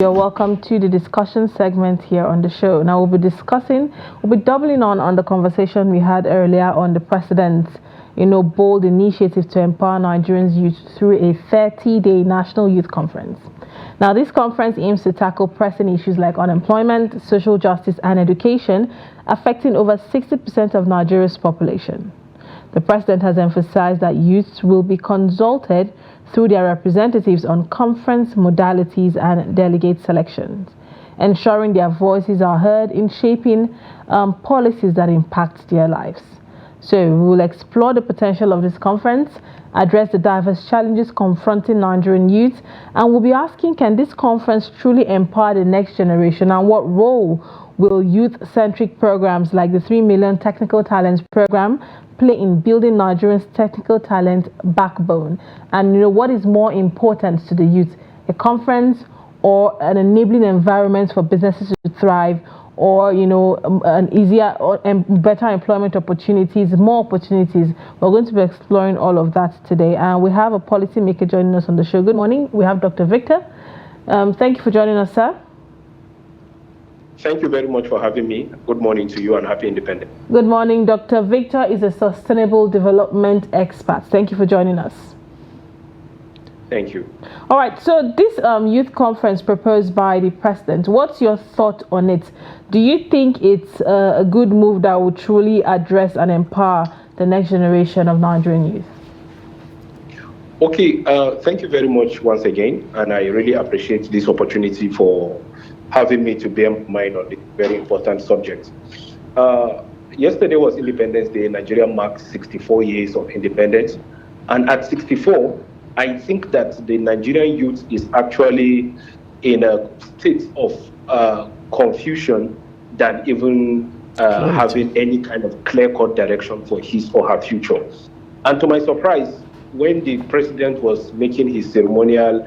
You're welcome to the discussion segment here on the show. Now we'll be doubling on the conversation we had earlier on the president's, bold initiative to empower Nigerians youth through a 30-day national youth conference. Now this conference aims to tackle pressing issues like unemployment, social justice and education affecting over 60% of Nigeria's population. The president has emphasized that youths will be consulted through their representatives on conference modalities and delegate selections, ensuring their voices are heard in shaping policies that impact their lives. So we will explore the potential of this conference, address the diverse challenges confronting Nigerian youth, and we'll be asking, can this conference truly empower the next generation, and what role will youth-centric programs like the 3 Million Technical Talents Program play in building Nigerians' technical talent backbone? And what is more important to the youth, a conference or an enabling environment for businesses to thrive, or an easier or better employment opportunities, more opportunities? We're going to be exploring all of that today, and we have a policymaker joining us on the show. Good morning. We have Dr. Victor. Thank you for joining us, sir. Thank you very much for having me. Good morning to you and happy Independence. Good morning. Dr. Victor is a sustainable development expert. Thank you for joining us. Thank you. All right. So this youth conference proposed by the president, what's your thought on it? Do you think it's a good move that will truly address and empower the next generation of Nigerian youth? Okay. Thank you very much once again. And I really appreciate this opportunity for having me to bear mind on this very important subject. Yesterday was Independence Day. Nigeria marked 64 years of independence. And at 64, I think that the Nigerian youth is actually in a state of confusion than even having any kind of clear-cut direction for his or her future. And to my surprise, when the president was making his ceremonial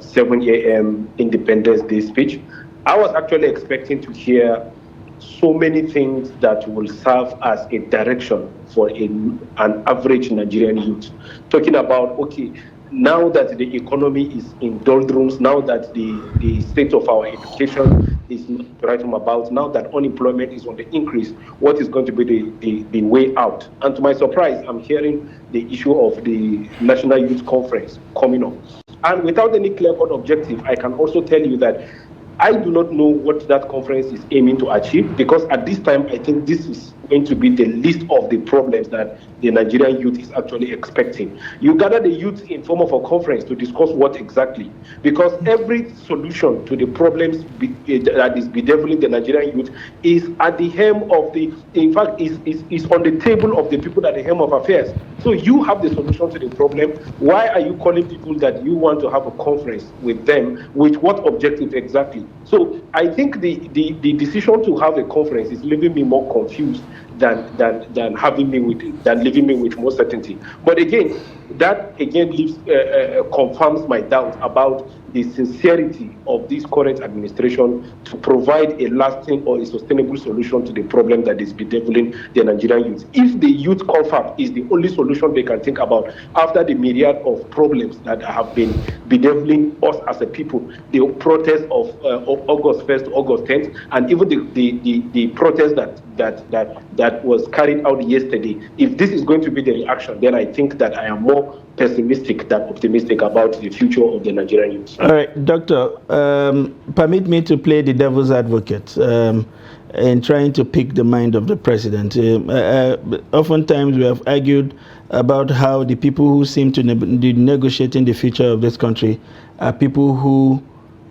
7 a.m. Independence Day speech, I was actually expecting to hear so many things that will serve as a direction for an average Nigerian youth. Talking about, okay, now that the economy is in doldrums, now that the state of our education is not right about, now that unemployment is on the increase, what is going to be the way out? And to my surprise, I'm hearing the issue of the National Youth Conference coming up. And without any clear-cut objective, I can also tell you that I do not know what that conference is aiming to achieve, because at this time, I think this is going to be the list of the problems that the Nigerian youth is actually expecting. You gather the youth in form of a conference to discuss what exactly? Because every solution to the problems that is bedeviling the Nigerian youth is at the helm of in fact, is on the table of the people at the helm of affairs. So you have the solution to the problem. Why are you calling people that you want to have a conference with them? With what objective exactly? So I think the decision to have a conference is leaving me more confused than leaving me with more certainty. But again, that confirms my doubt about the sincerity of this current administration to provide a lasting or a sustainable solution to the problem that is bedeviling the Nigerian youth. If the youth confab is the only solution they can think about after the myriad of problems that have been bedeviling us as a people, the protest of August 1st to August 10th, and even the protest that was carried out yesterday, if this is going to be the reaction, then I think that I am more pessimistic than optimistic about the future of the Nigerian youth. All right, Doctor, permit me to play the devil's advocate in trying to pick the mind of the president. Oftentimes we have argued about how the people who seem to be negotiating the future of this country are people who,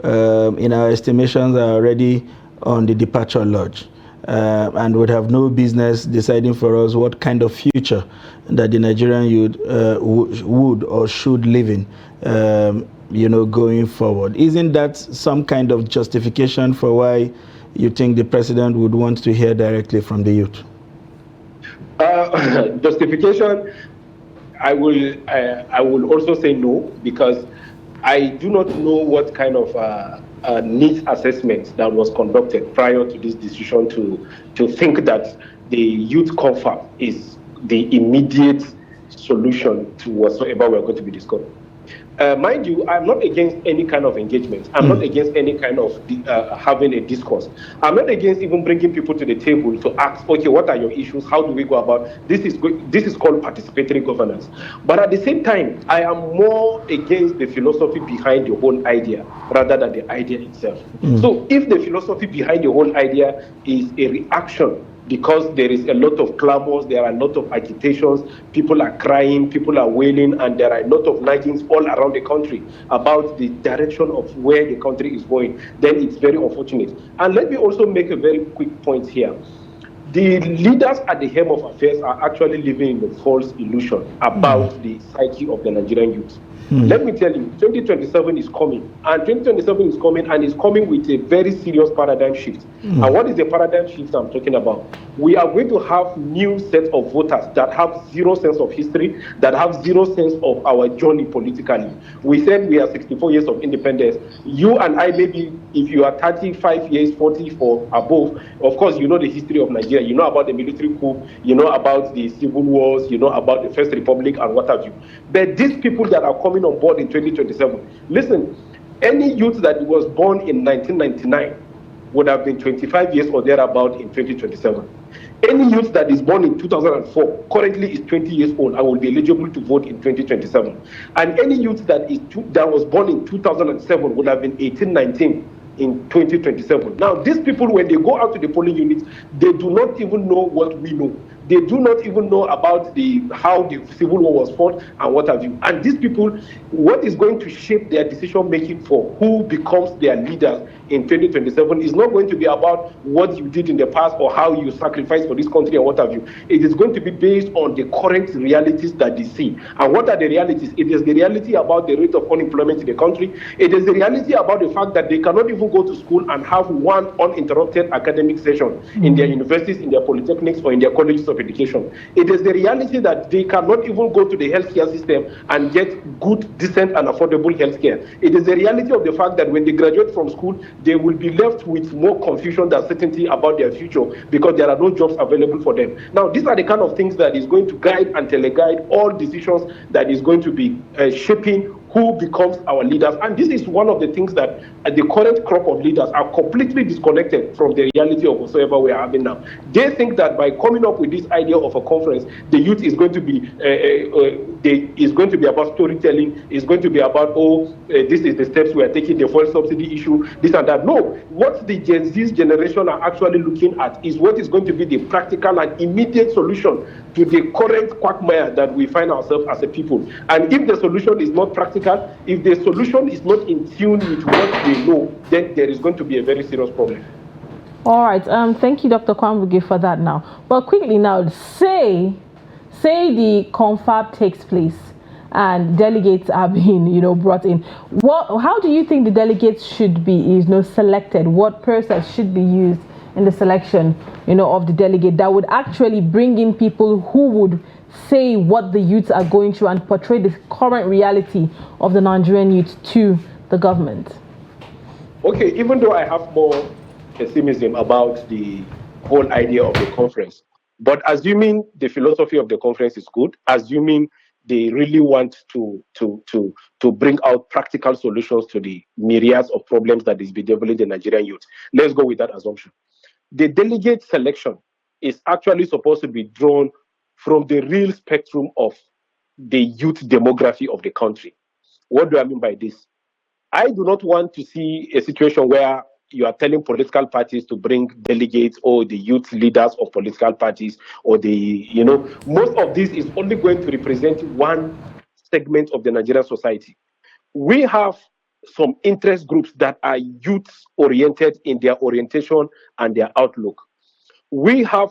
in our estimations, are already on the departure lodge. And would have no business deciding for us what kind of future that the Nigerian youth would or should live in, going forward. Isn't that some kind of justification for why you think the president would want to hear directly from the youth? Justification, I will also say no, because I do not know what kind of needs assessment that was conducted prior to this decision to think that the youth confab is the immediate solution to whatsoever we're going to be discussing. Mind you, I'm not against any kind of engagement. I'm not against any kind of having a discourse. I'm not against even bringing people to the table to ask, okay, what are your issues? How do we go about this? This is called participatory governance. But at the same time, I am more against the philosophy behind the whole idea rather than the idea itself. So if the philosophy behind the whole idea is a reaction because there is a lot of clamors, there are a lot of agitations, people are crying, people are wailing, and there are a lot of naggings all around the country about the direction of where the country is going, then it's very unfortunate. And let me also make a very quick point here. The leaders at the helm of affairs are actually living in a false illusion about the psyche of the Nigerian youth. Let me tell you, 2027 is coming, and 2027 is coming, and it's coming with a very serious paradigm shift. And what is the paradigm shift I'm talking about? We are going to have new set of voters that have zero sense of history, that have zero sense of our journey politically. We said we are 64 years of independence. You and I, maybe if you are 35 years, 40 or above, of course, you know the history of Nigeria. You know about the military coup, you know about the civil wars, you know about the First Republic and what have you. But these people that are coming on board in 2027, listen, any youth that was born in 1999 would have been 25 years or thereabout in 2027. Any youth that is born in 2004 currently is 20 years old and will be eligible to vote in 2027. And any youth that was born in 2007 would have been 18, 19 in 2027. Now, these people, when they go out to the polling units, they do not even know what we know. They do not even know about how the civil war was fought and what have you. And these people, what is going to shape their decision making for who becomes their leaders in 2027 is not going to be about what you did in the past or how you sacrificed for this country and what have you. It is going to be based on the current realities that they see. And what are the realities? It is the reality about the rate of unemployment in the country. It is the reality about the fact that they cannot even go to school and have one uninterrupted academic session in their universities, in their polytechnics, or in their colleges of education. It is the reality that they cannot even go to the healthcare system and get good, decent, and affordable healthcare. It is the reality of the fact that when they graduate from school, they will be left with more confusion than certainty about their future because there are no jobs available for them. Now, these are the kind of things that is going to guide and teleguide all decisions that is going to be shaping who becomes our leaders. And this is one of the things that the current crop of leaders are completely disconnected from the reality of whatsoever we are having now. They think that by coming up with this idea of a conference, the youth is going to be is going to be about storytelling, is going to be about, this is the steps we are taking, the fuel subsidy issue, this and that. No, what the Gen Z generation are actually looking at is what is going to be the practical and immediate solution to the current quagmire that we find ourselves as a people. And if the solution is not practical, if the solution is not in tune with what they know, then there is going to be a very serious problem. All right. Thank you, Dr. Kwambuge, for that now. But quickly now, say the confab takes place and delegates are being, brought in. How do you think the delegates should be, selected? What process should be used in the selection, of the delegate that would actually bring in people who would say what the youths are going through and portray the current reality of the Nigerian youth to the government? Okay, even though I have more pessimism about the whole idea of the conference, but assuming the philosophy of the conference is good, assuming they really want to bring out practical solutions to the myriads of problems that is bedeviling the Nigerian youth, let's go with that assumption. The delegate selection is actually supposed to be drawn from the real spectrum of the youth demography of the country. What do I mean by this? I do not want to see a situation where you are telling political parties to bring delegates or the youth leaders of political parties or most of this is only going to represent one segment of the Nigerian society. We have some interest groups that are youth-oriented in their orientation and their outlook. We have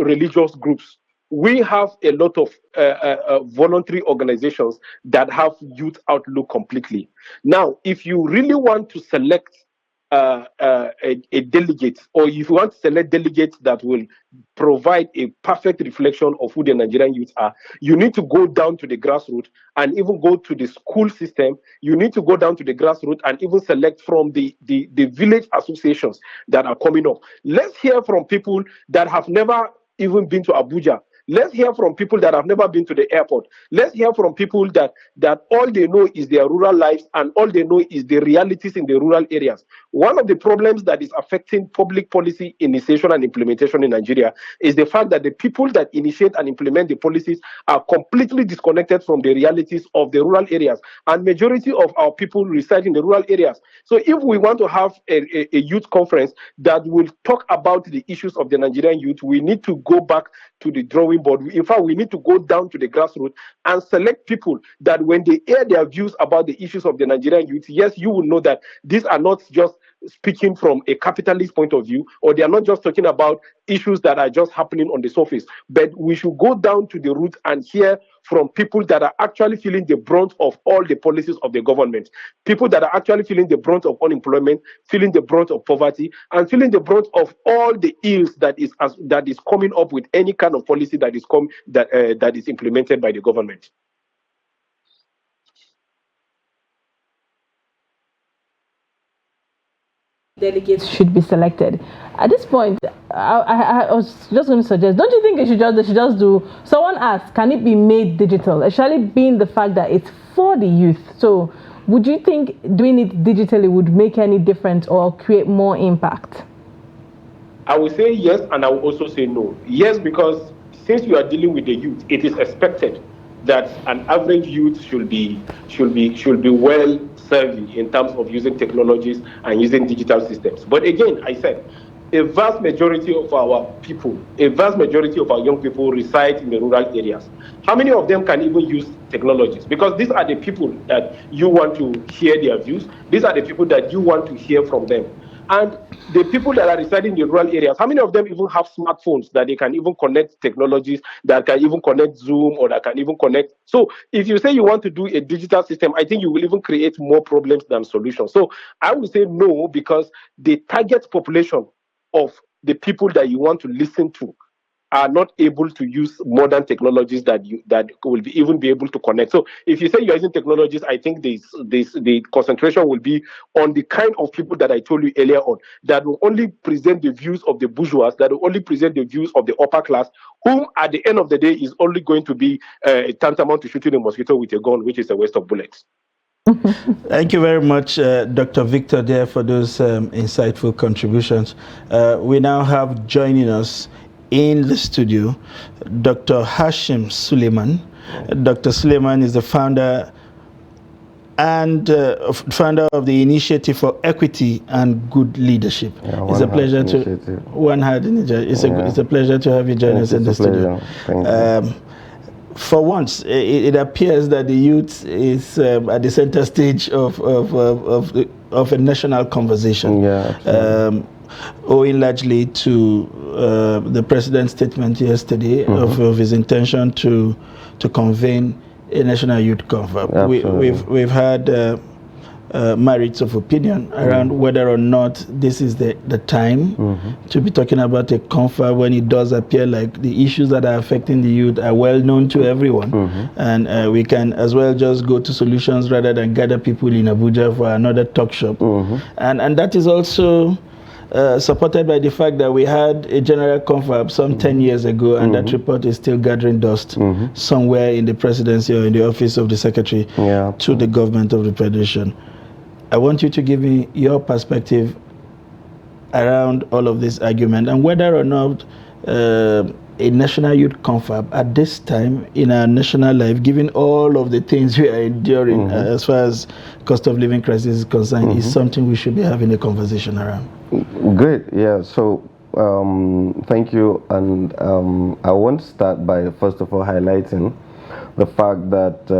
religious groups. We have a lot of voluntary organizations that have youth outlook completely. Now, if you really want to select a delegate, or if you want to select delegates that will provide a perfect reflection of who the Nigerian youth are, you need to go down to the grassroots and even go to the school system. You need to go down to the grassroots and even select from the village associations that are coming up. Let's hear from people that have never even been to Abuja. Let's hear from people that have never been to the airport. Let's hear from people that all they know is their rural lives and all they know is the realities in the rural areas. One of the problems that is affecting public policy initiation and implementation in Nigeria is the fact that the people that initiate and implement the policies are completely disconnected from the realities of the rural areas. And majority of our people reside in the rural areas. So if we want to have a youth conference that will talk about the issues of the Nigerian youth, we need to go back to the drawing board. In fact, we need to go down to the grassroots and select people that when they air their views about the issues of the Nigerian youth, yes, you will know that these are not just speaking from a capitalist point of view, or they are not just talking about issues that are just happening on the surface, but we should go down to the roots and hear from people that are actually feeling the brunt of all the policies of the government, people that are actually feeling the brunt of unemployment, feeling the brunt of poverty, and feeling the brunt of all the ills that is coming up with any kind of policy that is implemented by the government. Delegates should be selected. At this point, I was just going to suggest, don't you think they should just do, someone asked, can it be made digital? Especially being the fact that it's for the youth. So would you think doing it digitally would make any difference or create more impact? I will say yes, and I will also say no. Yes, because since you are dealing with the youth, it is expected that an average youth should be well served in terms of using technologies and using digital systems. But again, I said, a vast majority of our people, a vast majority of our young people reside in the rural areas. How many of them can even use technologies? Because these are the people that you want to hear their views. These are the people that you want to hear from them. And the people that are residing in the rural areas, how many of them even have smartphones that they can even connect technologies, that can even connect Zoom, or that can even connect? So if you say you want to do a digital system, I think you will even create more problems than solutions. So I would say no, because the target population of the people that you want to listen to are not able to use modern technologies that will even be able to connect. So if you say you're using technologies, I think the concentration will be on the kind of people that I told you earlier on, that will only present the views of the bourgeois, that will only present the views of the upper class, whom at the end of the day is only going to be tantamount to shooting a mosquito with a gun, which is a waste of bullets. Thank you very much, Dr. Victor, there for those insightful contributions. We now have joining us in the studio Dr. Hashim Suleiman. Dr. Suleiman is the founder of the Initiative for Equity and Good Leadership. Yeah, it's a pleasure it's a pleasure to have you join us in the studio. For once, it appears that the youth is at the center stage of a national conversation. Yeah, owing largely to the president's statement yesterday of his intention to convene a national youth confab. We've had merits of opinion around whether or not this is the time to be talking about a confab, when it does appear like the issues that are affecting the youth are well known to everyone, and we can as well just go to solutions rather than gather people in Abuja for another talk shop. And that is also supported by the fact that we had a general confab some 10 years ago, and that report is still gathering dust somewhere in the presidency or in the office of the secretary to the government of the federation. I want you to give me your perspective around all of this argument, and whether or not a national youth confab at this time in our national life, given all of the things we are enduring as far as cost of living crisis is concerned, is something we should be having a conversation around. Great, yeah. So thank you, and I want to start by first of all highlighting the fact that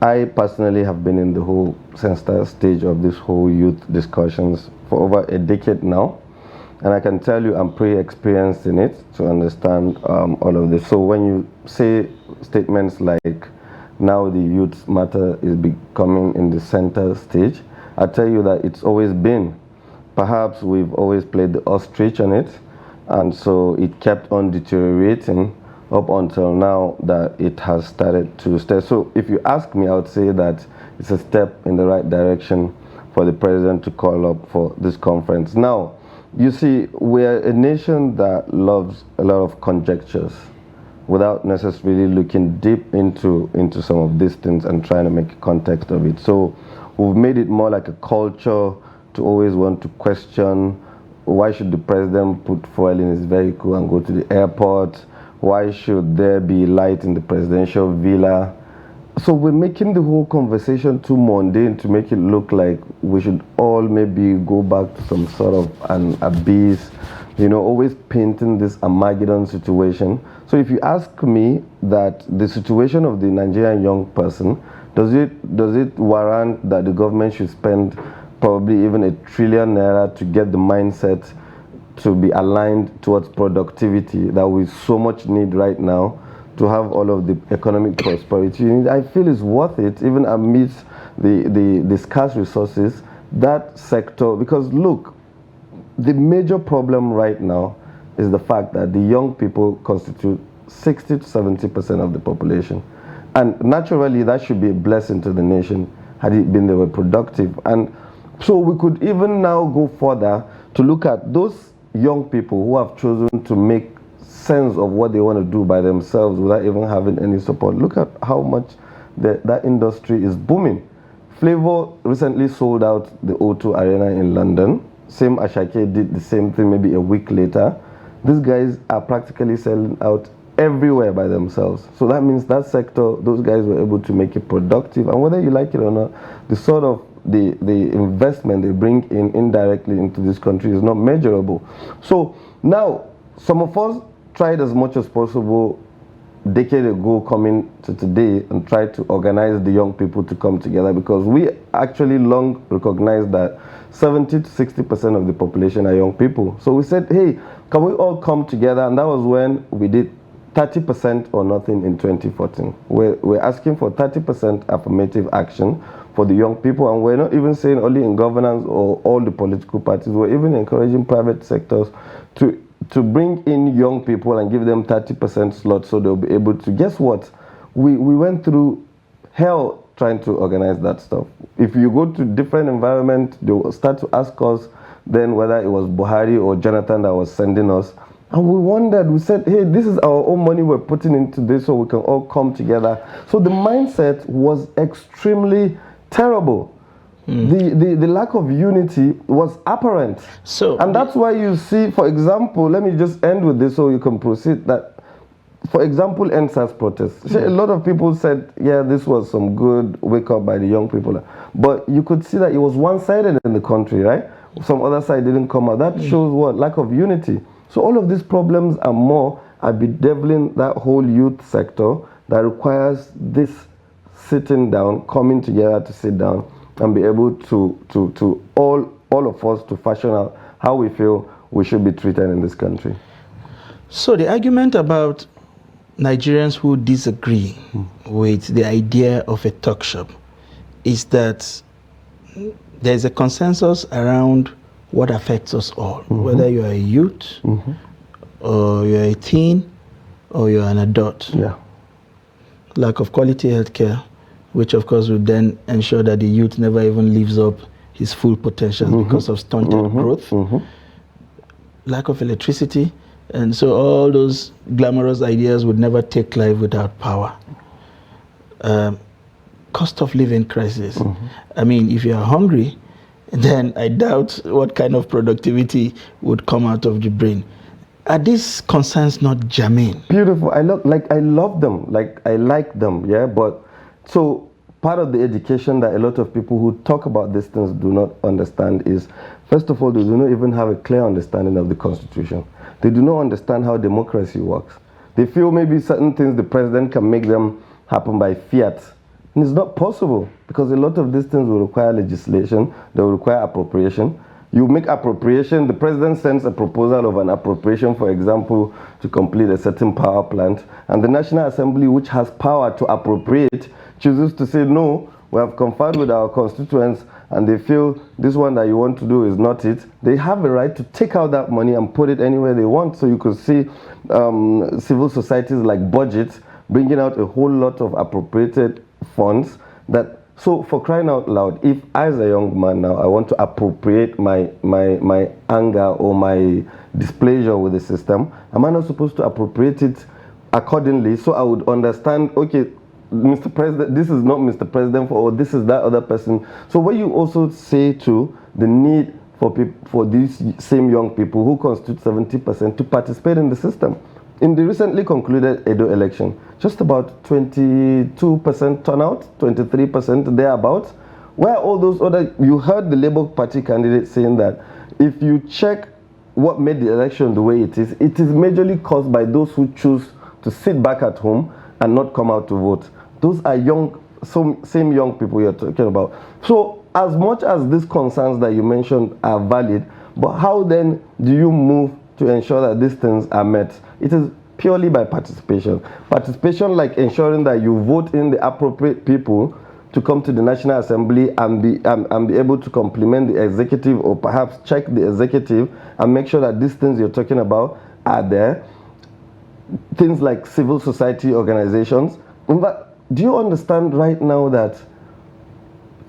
I personally have been in the whole center stage of this whole youth discussions for over a decade now. And I can tell you I'm pretty experienced in it to understand all of this. So when you say statements like now the youth matter is becoming in the center stage, I tell you that it's always been. Perhaps we've always played the ostrich on it, and so it kept on deteriorating up until now that it has started to stay. So if you ask me, I would say that it's a step in the right direction for the president to call up for this conference. Now, you see, we're a nation that loves a lot of conjectures. without necessarily looking deep into some of these things and trying to make a context of it. So we've made it more like a culture to always want to question, why should the president put fuel in his vehicle and go to the airport? Why should there be light in the presidential villa? So we're making the whole conversation too mundane to make it look like we should all maybe go back to some sort of an abyss, you know, always painting this Armageddon situation. So if you ask me that the situation of the Nigerian young person, does it warrant that the government should spend probably even $1 trillion to get the mindset to be aligned towards productivity that we so much need right now to have all of the economic prosperity you need? I feel it's worth it, even amidst the scarce resources, that sector. Because look, the major problem right now is the fact that the young people constitute 60 to 70% of the population. And naturally, that should be a blessing to the nation had it been they were productive. And so we could even now go further to look at those young people who have chosen to make sense of what they want to do by themselves without even having any support. Look at how much that industry is booming. Flavor recently sold out the O2 Arena in London. Same Ashake did the same thing maybe a week later. These guys are practically selling out everywhere by themselves. So that means that sector, those guys were able to make it productive. And whether you like it or not, the sort of the investment they bring in indirectly into this country is not measurable. So now, some of us tried as much as possible a decade ago coming to today and tried to organize the young people to come together, because we actually long recognized that 70 to 60% of the population are young people. So we said, hey, can we all come together? And that was when we did 30% or nothing in 2014. We're asking for 30% affirmative action for the young people, and we're not even saying only in governance or all the political parties. We're even encouraging private sectors to bring in young people and give them 30% slots so they'll be able to. Guess what? We went through hell trying to organize that stuff. If you go to different environments, they will start to ask us then whether it was Buhari or Jonathan that was sending us. And we wondered, we said, hey, this is our own money we're putting into this so we can all come together. So the mindset was extremely terrible. The lack of unity was apparent. And that's why you see, for example, let me just end with this so you can proceed, that, for example, NSAS protests. A lot of people said, yeah, this was some good wake up by the young people. But you could see that it was one-sided in the country, right? Some other side didn't come out. That shows what? Lack of unity. So all of these problems and more are bedeviling that whole youth sector that requires this sitting down, coming together to sit down and be able to all of us to fashion out how we feel we should be treated in this country. So the argument about Nigerians who disagree with the idea of a talk shop is that there's a consensus around what affects us all, whether you're a youth, or you're a teen, or you're an adult. Yeah. Lack of quality healthcare, which of course would then ensure that the youth never even lives up his full potential because of stunted growth. Lack of electricity, and so all those glamorous ideas would never take life without power. Cost of living crisis. I mean, if you are hungry, then I doubt what kind of productivity would come out of the brain. Are these concerns not germane? Beautiful. I love them. I like them. Yeah, but so part of the education that a lot of people who talk about these things do not understand is, first of all, they do not even have a clear understanding of the Constitution. They do not understand how democracy works. They feel maybe certain things the president can make them happen by fiat. And it's not possible, because a lot of these things will require legislation, they will require appropriation. You make appropriation, the president sends a proposal of an appropriation, for example, to complete a certain power plant, and the National Assembly, which has power to appropriate, chooses to say, no, we have conferred with our constituents, and they feel this one that you want to do is not it. They have a right to take out that money and put it anywhere they want. So you could see civil societies like Budget bringing out a whole lot of appropriated funds that, so for crying out loud, if as a young man now I want to appropriate my anger or my displeasure with the system, am I not supposed to appropriate it accordingly, so I would understand, okay, Mr. President, this is not Mr. President, or this is that other person. So when you also say to the need for these same young people who constitute 70% to participate in the system. In the recently concluded Edo election, just about 22% turnout, 23% thereabouts, where all those other, you heard the Labour Party candidate saying that if you check what made the election the way it is majorly caused by those who choose to sit back at home and not come out to vote. Those are young, same young people you're talking about. So as much as these concerns that you mentioned are valid, but how then do you move to ensure that these things are met? It is purely by participation. Participation like ensuring that you vote in the appropriate people to come to the National Assembly and be able to complement the executive, or perhaps check the executive and make sure that these things you're talking about are there. Things like civil society organizations. But do you understand right now that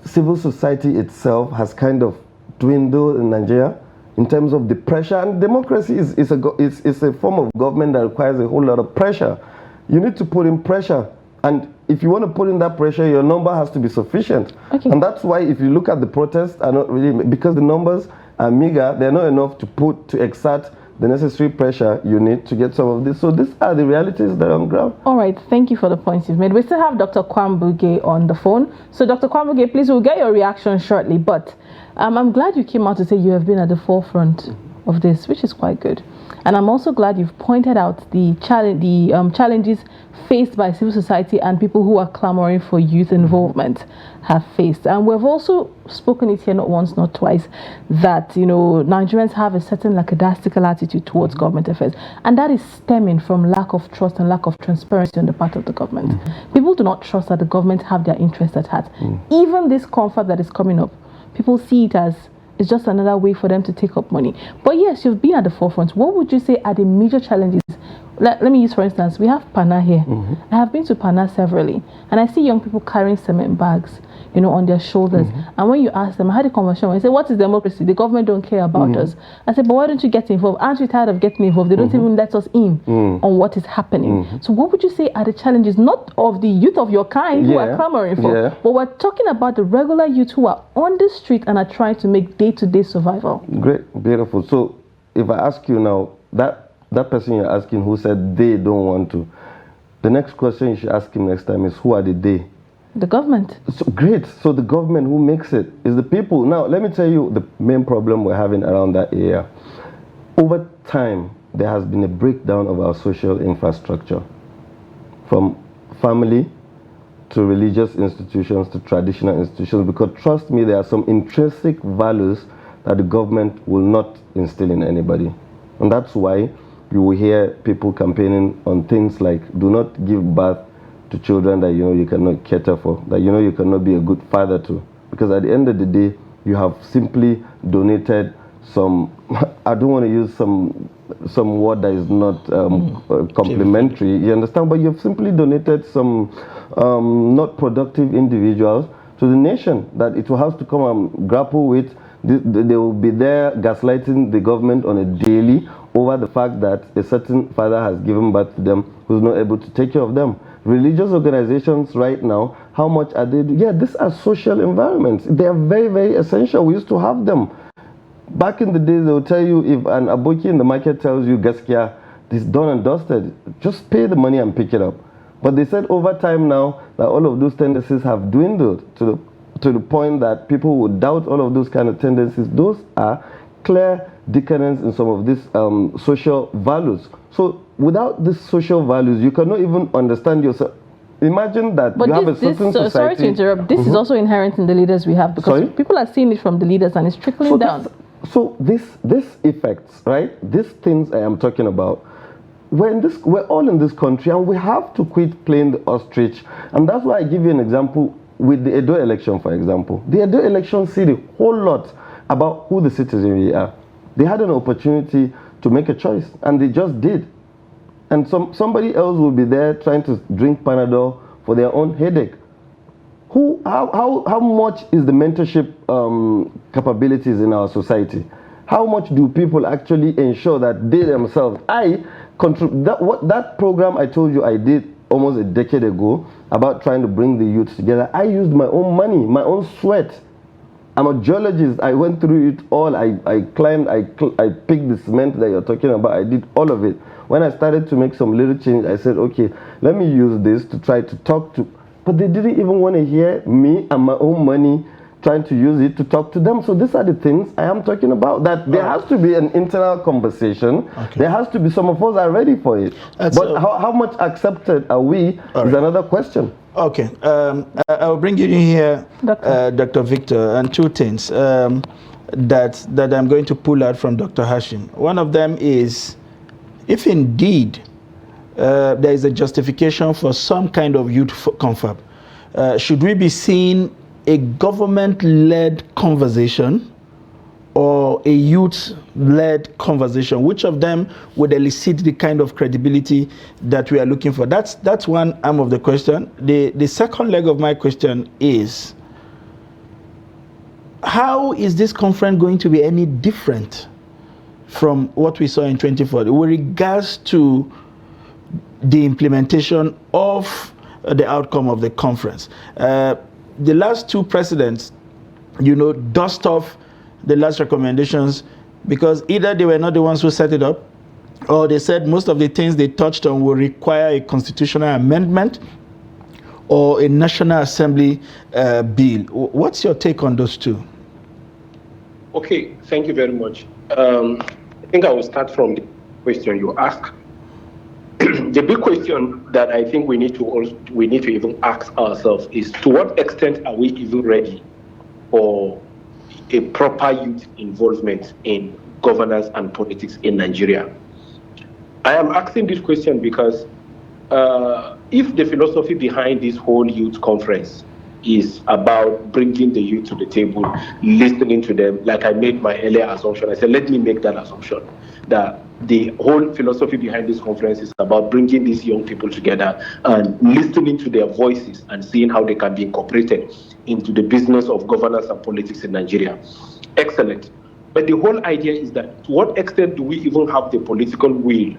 civil society itself has kind of dwindled in Nigeria in terms of the pressure? And democracy is a form of government that requires a whole lot of pressure. You need to put in pressure. And if you want to put in that pressure, your number has to be sufficient. Okay. And that's why if you look at the protests, are not really, because the numbers are meager, they're not enough to exert the necessary pressure you need to get some of this. So these are the realities that are on ground. All right, thank you for the points you've made. We still have Dr. Kwambuge on the phone. So Dr. Kwambuge, please, we'll get your reaction shortly. But I'm glad you came out to say you have been at the forefront of this, which is quite good. And I'm also glad you've pointed out the challenges faced by civil society and people who are clamoring for youth involvement have faced. And we've also spoken it here not once, not twice, that, you know, Nigerians have a certain lackadaisical attitude towards government affairs. And that is stemming from lack of trust and lack of transparency on the part of the government. People do not trust that the government have their interests at heart. Even this comfort that is coming up, people see it as it's just another way for them to take up money. But yes, you've been at the forefront. What would you say are the major challenges? Let me use, for instance, we have Pana here. I have been to Pana severally, and I see young people carrying cement bags, you know, on their shoulders. And when you ask them, I had a conversation where I say, what is democracy? The government don't care about us. I said, but why don't you get involved? Aren't you tired of getting involved? They don't even let us in on what is happening. So what would you say are the challenges, not of the youth of your kind who are clamoring for, but we're talking about the regular youth who are on the street and are trying to make day-to-day survival? Great, beautiful. So if I ask you now, that person you're asking who said they don't want to, the next question you should ask him next time is, who are the they? The government. So great. So the government who makes it is the people. Now, let me tell you the main problem we're having around that area. Over time, there has been a breakdown of our social infrastructure, from family to religious institutions to traditional institutions, because trust me, there are some intrinsic values that the government will not instill in anybody. And that's why you will hear people campaigning on things like, do not give birth to children that you know you cannot cater for, that you know you cannot be a good father to. Because at the end of the day, you have simply donated some, I don't want to use some word that is not complimentary, you understand? But you've simply donated some not productive individuals to the nation that it will have to come and grapple with. They will be there gaslighting the government on a daily over the fact that a certain father has given birth to them who's not able to take care of them. Religious organizations right now, how much are they doing? Yeah, these are social environments. They are very, very essential. We used to have them. Back in the days, they will tell you, if an aboki in the market tells you, Gaskia, this is done and dusted, just pay the money and pick it up. But they said over time now that all of those tendencies have dwindled to the point that people would doubt all of those kind of tendencies. Those are clear decadence in some of these social values. So without these social values, you cannot even understand yourself. Imagine that you have a certain society. Sorry to interrupt. This is also inherent in the leaders we have, because people are seeing it from the leaders and it's trickling down. So this effects, right? These things I am talking about. We're all in this country, and we have to quit playing the ostrich. And that's why I give you an example with the Edo election, for example. The Edo election said a whole lot about who the citizen we are. They had an opportunity to make a choice, and they just did. And somebody else will be there trying to drink Panadol for their own headache. How much is the mentorship capabilities in our society? How much do people actually ensure that they themselves, that program I told you I did almost a decade ago about trying to bring the youth together, I used my own money, my own sweat. I'm a geologist. I went through it all. I climbed, I picked the cement that you're talking about. I did all of it. When I started to make some little change, I said, okay, let me use this to try to talk to, but they didn't even want to hear me and my own money trying to use it to talk to them. So these are the things I am talking about, that there has to be an internal conversation. Okay. There has to be, some of us are ready for it. But how much accepted are we is another question. Okay, I'll bring you in here, Dr. Victor, and two things that I'm going to pull out from Dr. Hashim. One of them is, if indeed there is a justification for some kind of youth confab, should we be seeing a government-led conversation or a youth-led conversation? Which of them would elicit the kind of credibility that we are looking for? That's one arm of the question. The second leg of my question is, how is this conference going to be any different from what we saw in 2040 with regards to the implementation of the outcome of the conference? The last two presidents, dust off the last recommendations because either they were not the ones who set it up, or they said most of the things they touched on will require a constitutional amendment or a National Assembly bill. What's your take on those two? Okay, thank you very much. I think I will start from the question you asked. The big question that I think we need to even ask ourselves is, to what extent are we even ready for a proper youth involvement in governance and politics in Nigeria? I am asking this question because if the philosophy behind this whole youth conference is about bringing the youth to the table, listening to them, like I made my earlier assumption, I said, let me make that assumption, that the whole philosophy behind this conference is about bringing these young people together and listening to their voices and seeing how they can be incorporated into the business of governance and politics in Nigeria. Excellent. But the whole idea is that, to what extent do we even have the political will?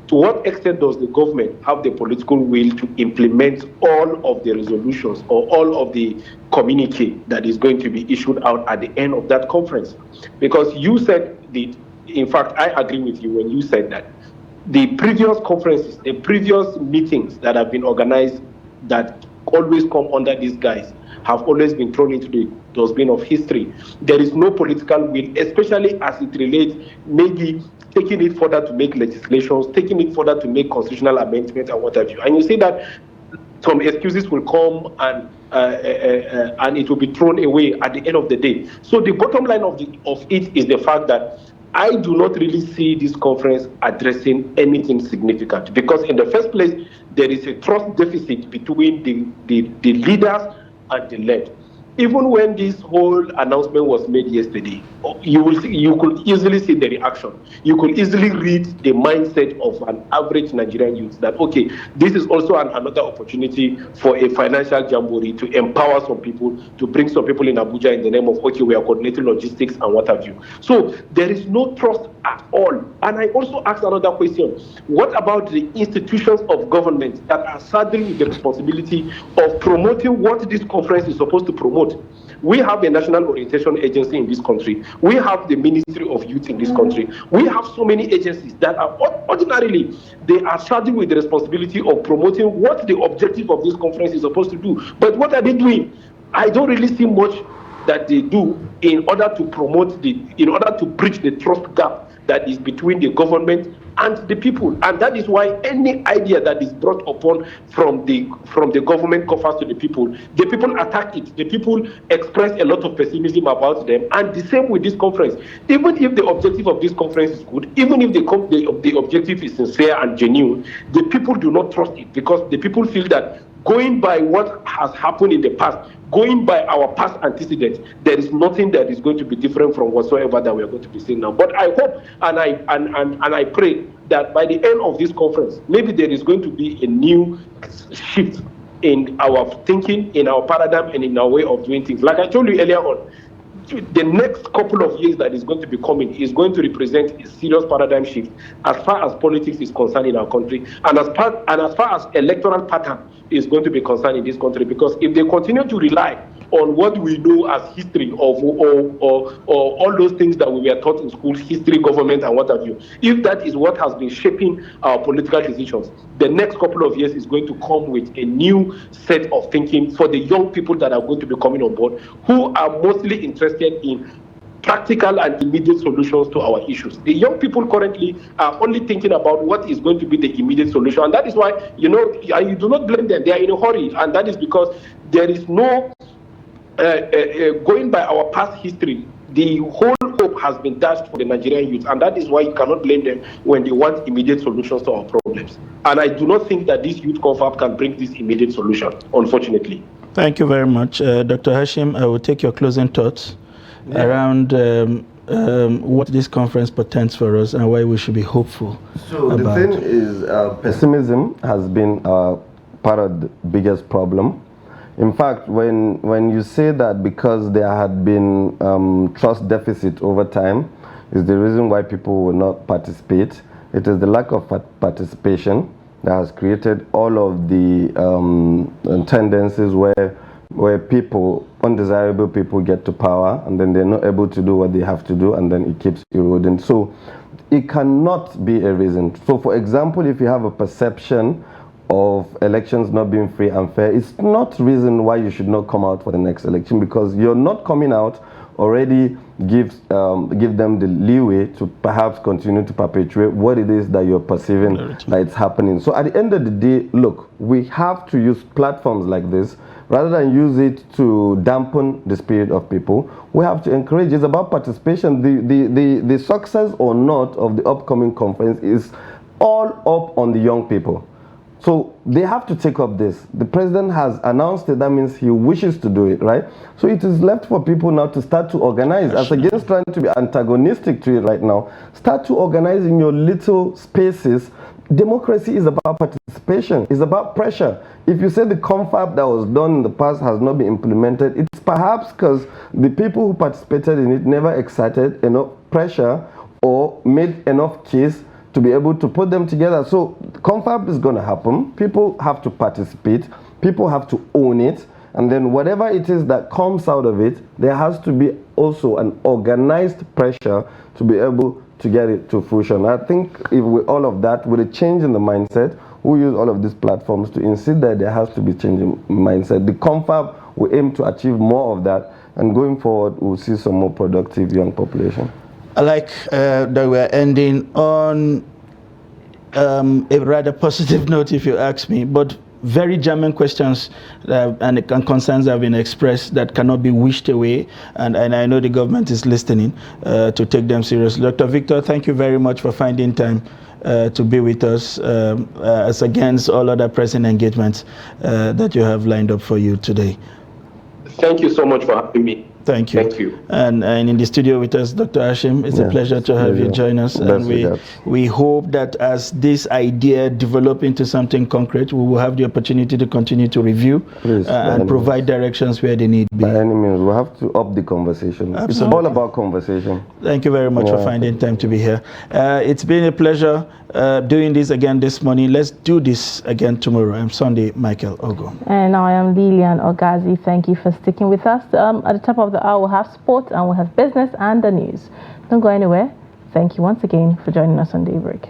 To what extent does the government have the political will to implement all of the resolutions or all of the communique that is going to be issued out at the end of that conference? Because you said in fact, I agree with you when you said that the previous conferences, the previous meetings that have been organized that always come under these guise have always been thrown into the dustbin of history. There is no political will, especially as it relates maybe taking it further to make legislations, taking it further to make constitutional amendments and what have you. And you see that some excuses will come and it will be thrown away at the end of the day. So the bottom line of it is the fact that I do not really see this conference addressing anything significant, because in the first place, there is a trust deficit between the leaders and the led. Even when this whole announcement was made yesterday, you could easily see the reaction. You could easily read the mindset of an average Nigerian youth that, okay, this is also another opportunity for a financial jamboree to empower some people, to bring some people in Abuja in the name of, okay, we are coordinating logistics and what have you. So there is no trust at all. And I also asked another question. What about the institutions of government that are saddled with the responsibility of promoting what this conference is supposed to promote? We have a national orientation agency in this country. We have the Ministry of Youth in this country. We have so many agencies that are ordinarily, they are saddled with the responsibility of promoting what the objective of this conference is supposed to do. But what are they doing? I don't really see much that they do in order to promote in order to bridge the trust gap that is between the government and the people. And that is why any idea that is brought upon from the government coffers to the people attack it. The people express a lot of pessimism about them. And the same with this conference. Even if the objective of this conference is good, even if the objective is sincere and genuine, the people do not trust it, because the people feel that going by what has happened in the past, going by our past antecedents, there is nothing that is going to be different from whatsoever that we are going to be seeing now. But I hope and I pray that by the end of this conference, maybe there is going to be a new shift in our thinking, in our paradigm, and in our way of doing things. Like I told you earlier on, the next couple of years that is going to be coming is going to represent a serious paradigm shift as far as politics is concerned in our country, and as far as electoral pattern is going to be concerned in this country. Because if they continue to rely on what we know as history or all those things that we were taught in school, history, government, and what have you, if that is what has been shaping our political decisions, the next couple of years is going to come with a new set of thinking for the young people that are going to be coming on board, who are mostly interested in practical and immediate solutions to our issues. The young people currently are only thinking about what is going to be the immediate solution, and that is why, you do not blame them. They are in a hurry, and that is because there is no going by our past history. The whole hope has been dashed for the Nigerian youth, and that is why you cannot blame them when they want immediate solutions to our problems. And I do not think that this youth confab can bring this immediate solution, unfortunately. Thank you very much. Dr. Hashim, I will take your closing thoughts around what this conference portends for us and why we should be hopeful. So the thing is, pessimism has been part of the biggest problem. In fact, when you say that because there had been trust deficit over time is the reason why people will not participate, it is the lack of participation that has created all of the tendencies where people, undesirable people, get to power, and then they're not able to do what they have to do, and then it keeps eroding. So it cannot be a reason. So for example, if you have a perception of elections not being free and fair, it's not reason why you should not come out for the next election, because you're not coming out already give them the leeway to perhaps continue to perpetuate what it is that you're perceiving that it's happening. So at the end of the day, look, we have to use platforms like this rather than use it to dampen the spirit of people. We have to encourage. It's about participation. The success or not of the upcoming conference is all up on the young people. So they have to take up this. The president has announced it. That means he wishes to do it, right? So it is left for people now to start to organize. As against trying to be antagonistic to it right now, start to organize in your little spaces. Democracy is about participation. It's about pressure. If you say the confab that was done in the past has not been implemented, it's perhaps because the people who participated in it never exerted enough pressure or made enough case to be able to put them together. So confab is going to happen. People have to participate. People have to own it. And then whatever it is that comes out of it, there has to be also an organized pressure to be able to get it to fruition. I think if with all of that, with a change in the mindset, we use all of these platforms to insist that there has to be change in mindset. The confab will aim to achieve more of that. And going forward, we'll see some more productive young population. I like that we're ending on a rather positive note, if you ask me, but very german questions and concerns have been expressed that cannot be wished away, and I know the government is listening to take them seriously. Dr. Victor, thank you very much for finding time to be with us as against all other pressing engagements that you have lined up for you today. Thank you so much for having me. Thank you. Thank you. And in the studio with us, Dr. Hashim, it's a pleasure to have you join us. And we hope that as this idea develops into something concrete, we will have the opportunity to continue to review and provide directions where they need be. By any means, we have to up the conversation. Absolutely. It's all about conversation. Thank you very much for finding time to be here. It's been a pleasure doing this again this morning. Let's do this again tomorrow. I'm Sunday Michael Ogo. And I am Lilian Ogazi. Thank you for sticking with us. At the top of the hour, we'll have sports and we'll have business and the news. Don't go anywhere. Thank you once again for joining us on Daybreak.